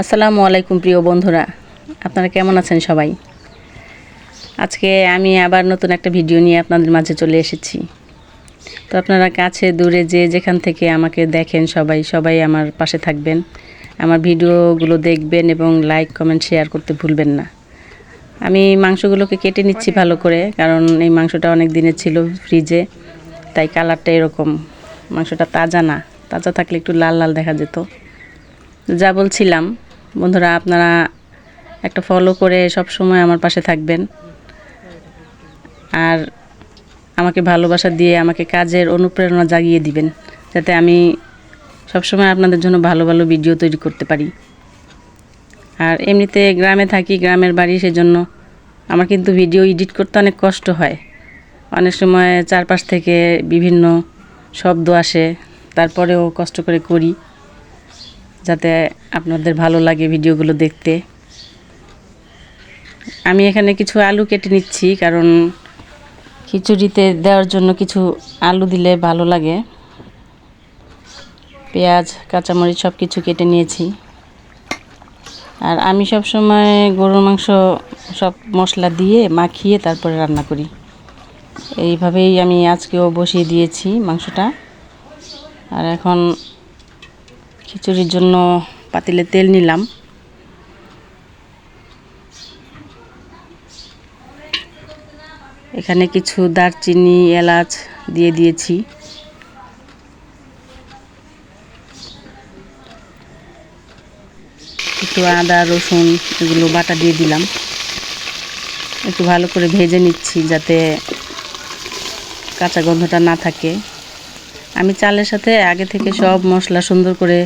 আসসালামু আলাইকুম প্রিয় বন্ধুরা, আপনারা কেমন আছেন সবাই? আজকে আমি আবার নতুন একটা ভিডিও নিয়ে আপনাদের মাঝে চলে এসেছি। তো আপনারা কাছে দূরে যে যেখান থেকে আমাকে দেখেন সবাই আমার পাশে থাকবেন, আমার ভিডিওগুলো দেখবেন এবং লাইক কমেন্ট শেয়ার করতে ভুলবেন না। আমি মাংসগুলোকে কেটে নিচ্ছি ভালো করে, কারণ এই মাংসটা অনেক দিনের ছিল ফ্রিজে, তাই কালারটা এরকম। মাংসটা তাজা না, তাজা থাকলে একটু লাল লাল দেখা যেত। যা বলছিলাম বন্ধুরা, আপনারা একটা ফলো করে সব সময় আমার পাশে থাকবেন আর আমাকে ভালোবাসা দিয়ে আমাকে কাজের অনুপ্রেরণা জাগিয়ে দিবেন, যাতে আমি সব সময় আপনাদের জন্য ভালো ভালো ভিডিও তৈরি করতে পারি। আর এমনিতে গ্রামে থাকি, গ্রামের বাড়ি, সেজন্য আমার কিন্তু ভিডিও এডিট করতে অনেক কষ্ট হয়। অনেক সময় চারপাশ থেকে বিভিন্ন শব্দ আসে, তারপরেও কষ্ট করে করি যাতে আপনাদের ভালো লাগে ভিডিওগুলো দেখতে। আমি এখানে কিছু আলু কেটে নিচ্ছি, কারণ খিচুড়িতে দেওয়ার জন্য কিছু আলু দিলে ভালো লাগে। পেঁয়াজ, কাঁচামরিচ সব কিছু কেটে নিয়েছি। আর আমি সব সময় গরুর মাংস সব মশলা দিয়ে মাখিয়ে তারপরে রান্না করি। এইভাবেই আমি আজকেও বসিয়ে দিয়েছি মাংসটা। আর এখন খিচুড়ির জন্য পাতিলে তেল নিলাম। এখানে কিছু দারচিনি, এলাচ দিয়ে দিয়েছি। একটু আদা, রসুন এগুলো বাটা দিয়ে দিলাম। একটু ভালো করে ভেজে নিচ্ছি যাতে কাঁচা গন্ধটা না থাকে। আমি চালের সাথে আগে থেকে সব মশলা সুন্দর করে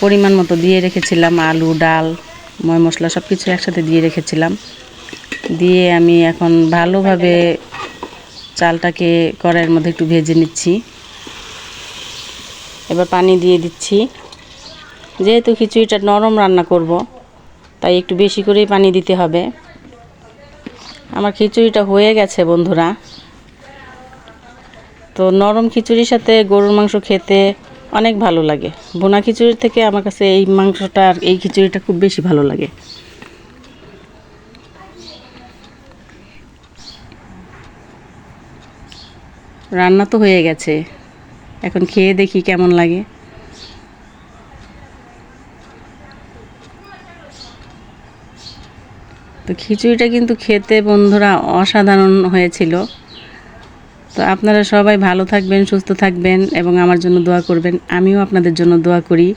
পরিমাণ মতো দিয়ে রেখেছিলাম। আলু, ডাল, ময় মশলা সব কিছু একসাথে দিয়ে রেখেছিলাম। দিয়ে আমি এখন ভালোভাবে চালটাকে কড়াইয়ের মধ্যে একটু ভেজে নিচ্ছি। এবার পানি দিয়ে দিচ্ছি। যেহেতু খিচুড়িটা নরম রান্না করব, তাই একটু বেশি করেই পানি দিতে হবে। আমার খিচুড়িটা হয়ে গেছে বন্ধুরা। তো নরম খিচুড়ির সাথে গরুর মাংস খেতে অনেক ভালো লাগে। ভুনা খিচুড়ির থেকে আমার কাছে এই মাংসটা আর এই খিচুড়িটা খুব বেশি ভালো লাগে। রান্না তো হয়ে গেছে, এখন খেয়ে দেখি কেমন লাগে। তো খিচুড়িটা কিন্তু খেতে বন্ধুরা অসাধারণ হয়েছিল। তো আপনারা সবাই ভালো থাকবেন, সুস্থ থাকবেন এবং আমার জন্য দোয়া করবেন। আমিও আপনাদের জন্য দোয়া করি।